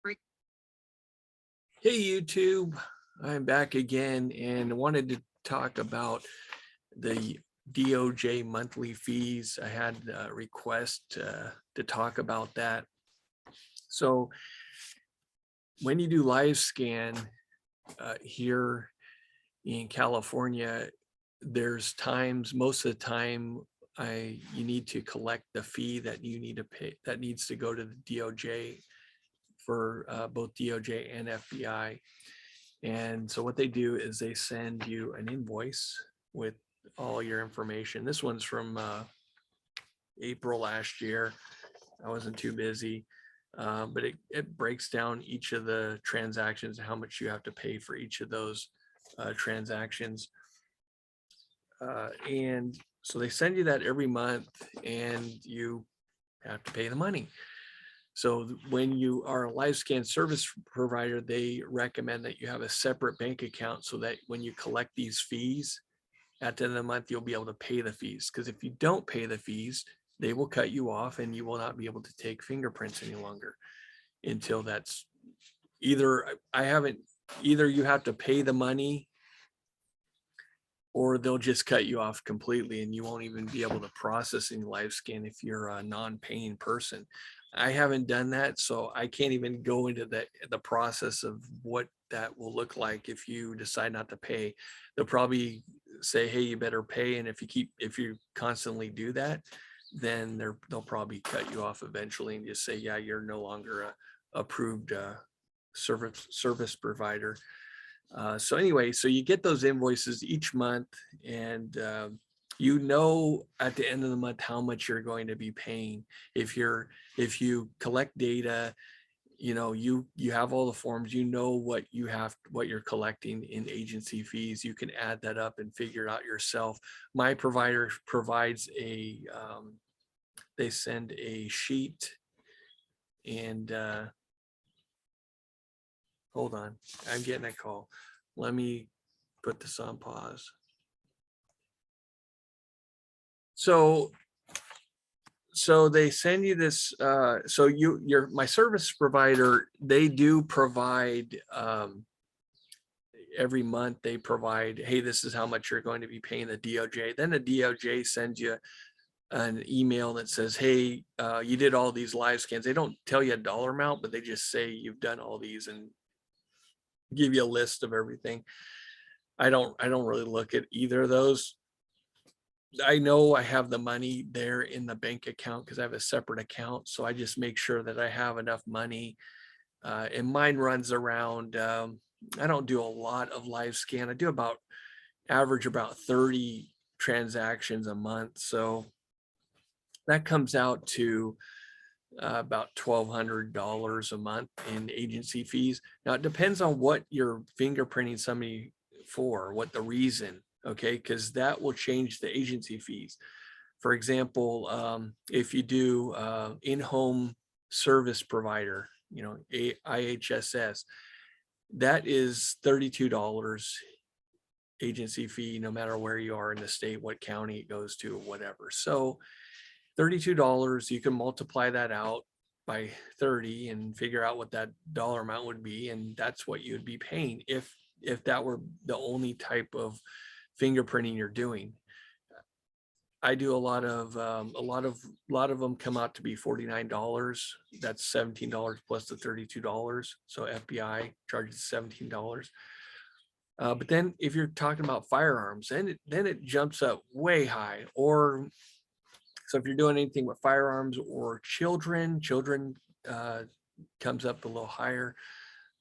Hey YouTube, I'm back again and wanted to talk about the DOJ monthly fees. I had a request to talk about that. So when you do live scan here in California, there's times, most of the time, you need to collect the fee that you need to pay, that needs to go to the DOJ for both DOJ and FBI. And so what they do is they send you an invoice with all your information. This one's from April last year. I wasn't too busy, but it breaks down each of the transactions, how much you have to pay for each of those transactions. And so they send you that every month and you have to pay the money. So when you are a live scan service provider, they recommend that you have a separate bank account so that when you collect these fees at the end of the month, you'll be able to pay the fees. Because if you don't pay the fees, they will cut you off and you will not be able to take fingerprints any longer until that's either either you have to pay the money or they'll just cut you off completely and you won't even be able to process any live scan if you're a non-paying person. I haven't done that, so I can't even go into the process of what that will look like if you decide not to pay. They'll probably say, hey, you better pay. And if you constantly do that, then they'll probably cut you off eventually and just say, yeah, you're no longer a approved service provider. So anyway, so you get those invoices each month and you know at the end of the month how much you're going to be paying. If you collect data, you know, you have all the forms, you know what you're collecting in agency fees. You can add that up and figure it out yourself. My provider provides they send a sheet and hold on, I'm getting a call. Let me put this on pause. So they send you this, so my service provider, they do provide, every month they provide, hey, this is how much you're going to be paying the DOJ. Then the DOJ sends you an email that says, hey, you did all these live scans. They don't tell you a dollar amount, but they just say you've done all these and give you a list of everything. I don't really look at either of those. I know I have the money there in the bank account because I have a separate account. So I just make sure that I have enough money. And mine runs around, I don't do a lot of live scan. I do average about 30 transactions a month. So that comes out to about $1,200 a month in agency fees. Now it depends on what you're fingerprinting somebody for, what the reason, okay, because that will change the agency fees. For example, if you do in-home service provider, you know, IHSS, that is $32 agency fee, no matter where you are in the state, what county it goes to, or whatever. So $32, you can multiply that out by 30 and figure out what that dollar amount would be. And that's what you'd be paying if that were the only type of fingerprinting you're doing. I do a lot of them come out to be $49. That's $17 plus the $32. So FBI charges $17. But then if you're talking about firearms, then it jumps up way high. Or so if you're doing anything with firearms or children comes up a little higher.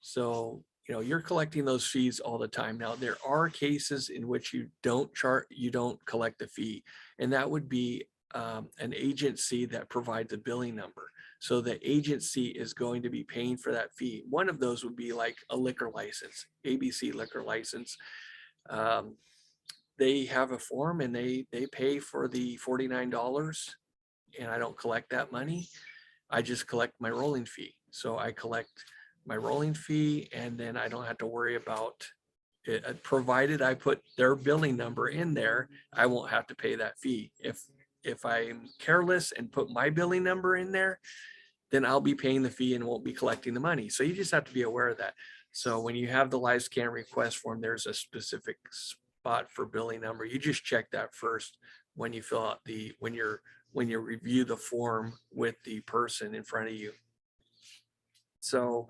So, you know, you're collecting those fees all the time. Now, there are cases in which you don't collect the fee, and that would be an agency that provides a billing number. So the agency is going to be paying for that fee. One of those would be like a liquor license, ABC liquor license. They have a form and they pay for the $49, and I don't collect that money. I just collect my rolling fee. So I collect my rolling fee and then I don't have to worry about it. Provided I put their billing number in there, I won't have to pay that fee. If I'm careless and put my billing number in there, then I'll be paying the fee and won't be collecting the money. So you just have to be aware of that. So when you have the live scan request form, there's a specific spot for billing number. You just check that first when you fill out when you review the form with the person in front of you. So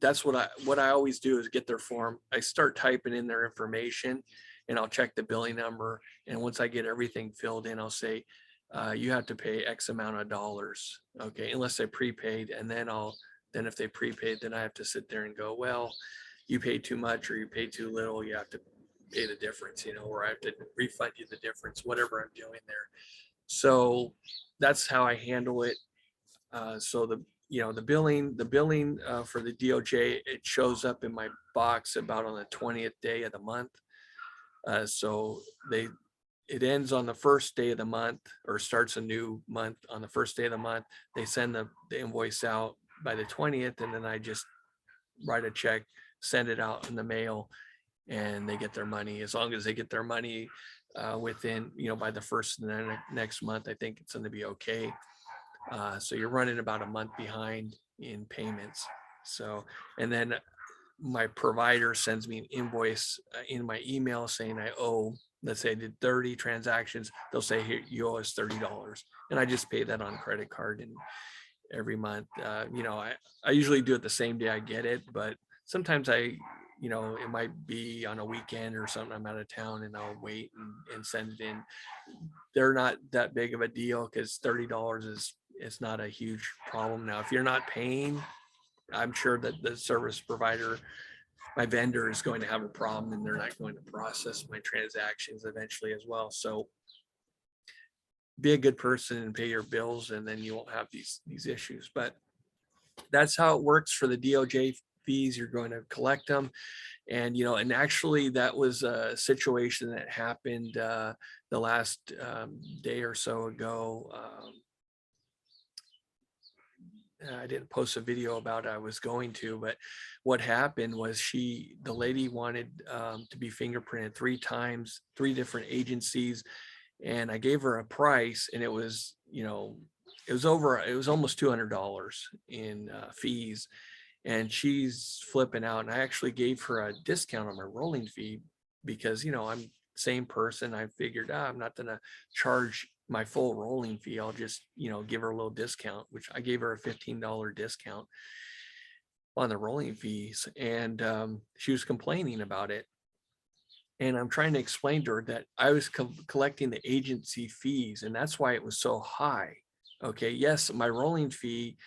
that's what I always do is get their form. I start typing in their information and I'll check the billing number. And once I get everything filled in, I'll say, you have to pay X amount of dollars. Okay, unless they prepaid. And then if they prepaid, then I have to sit there and go, well, you paid too much or you paid too little. You have to pay the difference, or I have to refund you the difference, whatever I'm doing there. So that's how I handle it. So the billing for the DOJ, it shows up in my box about on the 20th day of the month. So it ends on the first day of the month or starts a new month on the first day of the month. They send the invoice out by the 20th, and then I just write a check, send it out in the mail, and they get their money. As long as they get their money within, by the first of the next month, I think it's going to be okay. So you're running about a month behind in payments. So, and then my provider sends me an invoice in my email saying I owe, let's say I did 30 transactions. They'll say, here, you owe us $30. And I just pay that on credit card and every month. I usually do it the same day I get it, but sometimes it might be on a weekend or something. I'm out of town and I'll wait and send it in. They're not that big of a deal because $30 is not a huge problem. Now, if you're not paying, I'm sure that the service provider, my vendor, is going to have a problem and they're not going to process my transactions eventually as well. So be a good person and pay your bills, and then you won't have these issues. But that's how it works for the DOJ fees. You're going to collect them. And, and actually that was a situation that happened the last day or so ago. I didn't post a video about it. I was going to, but what happened was the lady wanted to be fingerprinted 3 times, 3 different agencies. And I gave her a price, and it was almost $200 in fees. And she's flipping out. And I actually gave her a discount on my rolling fee because, I'm same person. I figured I'm not going to charge my full rolling fee. I'll just, give her a little discount, which I gave her a $15 discount on the rolling fees. And she was complaining about it. And I'm trying to explain to her that I was collecting the agency fees, and that's why it was so high. Okay, yes, my rolling fee,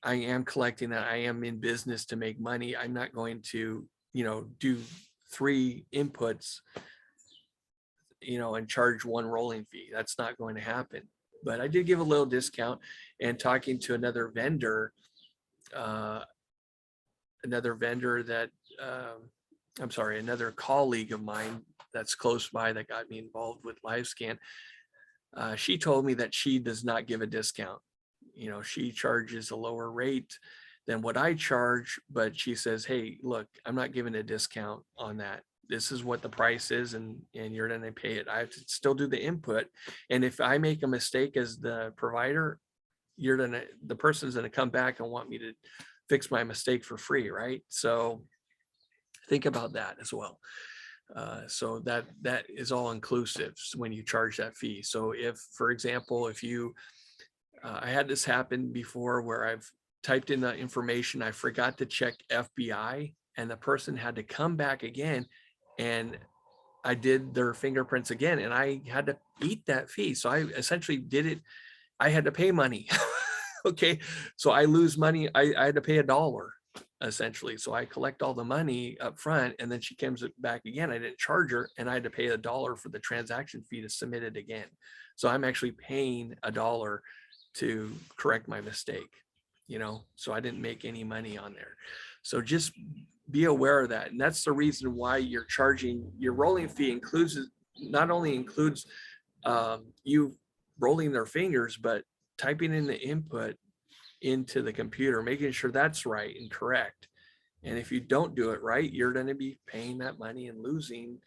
I am collecting that. I am in business to make money. I'm not going to, do 3 inputs, and charge 1 rolling fee. That's not going to happen. But I did give a little discount, and talking to another vendor that, another colleague of mine that's close by that got me involved with LiveScan. She told me that she does not give a discount. She charges a lower rate than what I charge, but she says, hey, look, I'm not giving a discount on that. This is what the price is, and you're going to pay it. I have to still do the input. And if I make a mistake as the provider, the person's going to come back and want me to fix my mistake for free, right? So think about that as well. So that is all inclusive when you charge that fee. So if, for example, I had this happen before where I've typed in the information, I forgot to check FBI, and the person had to come back again, and I did their fingerprints again, and I had to eat that fee. So I essentially did it. I had to pay money. Okay. So I lose money. I had to pay $1 essentially. So I collect all the money up front, and then she comes back again. I didn't charge her, and I had to pay $1 for the transaction fee to submit it again. So I'm actually paying $1 to correct my mistake, so I didn't make any money on there. So just be aware of that. And that's the reason why you're charging your rolling fee not only includes you rolling their fingers, but typing in the input into the computer, making sure that's right and correct. And if you don't do it right, you're going to be paying that money and losing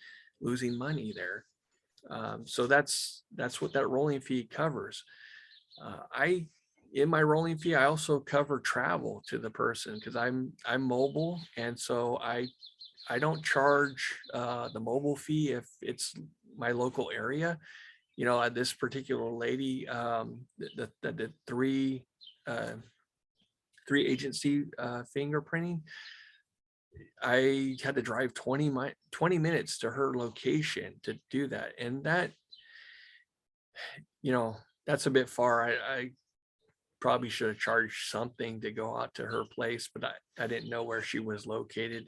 money there. So that's what that rolling fee covers. I in my rolling fee, I also cover travel to the person because I'm mobile, and so I don't charge the mobile fee if it's my local area. You know, this particular lady that did uh, three agency fingerprinting, I had to drive 20 minutes to her location to do that. And that, you know, that's a bit far. I probably should have charged something to go out to her place, but I didn't know where she was located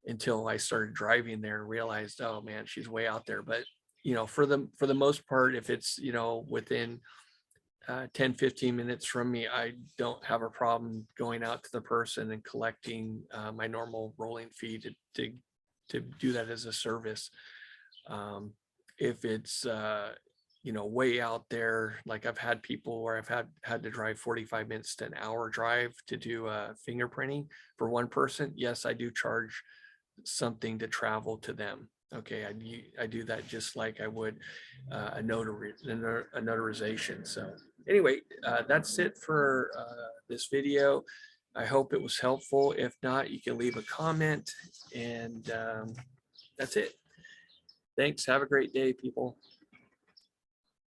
until I started driving there and realized, oh man, she's way out there. But, you know, for the most part, if it's, you know, within 10, 15 minutes from me, I don't have a problem going out to the person and collecting my normal rolling fee to do that as a service. Um, if it's, you know, way out there, like I've had people where I've had to drive 45 minutes to an hour drive to do fingerprinting for one person. Yes, I do charge something to travel to them. Okay, I do that just like I would a notarization. So anyway, that's it for this video. I hope it was helpful. If not, you can leave a comment, and that's it. Thanks. Have a great day, people.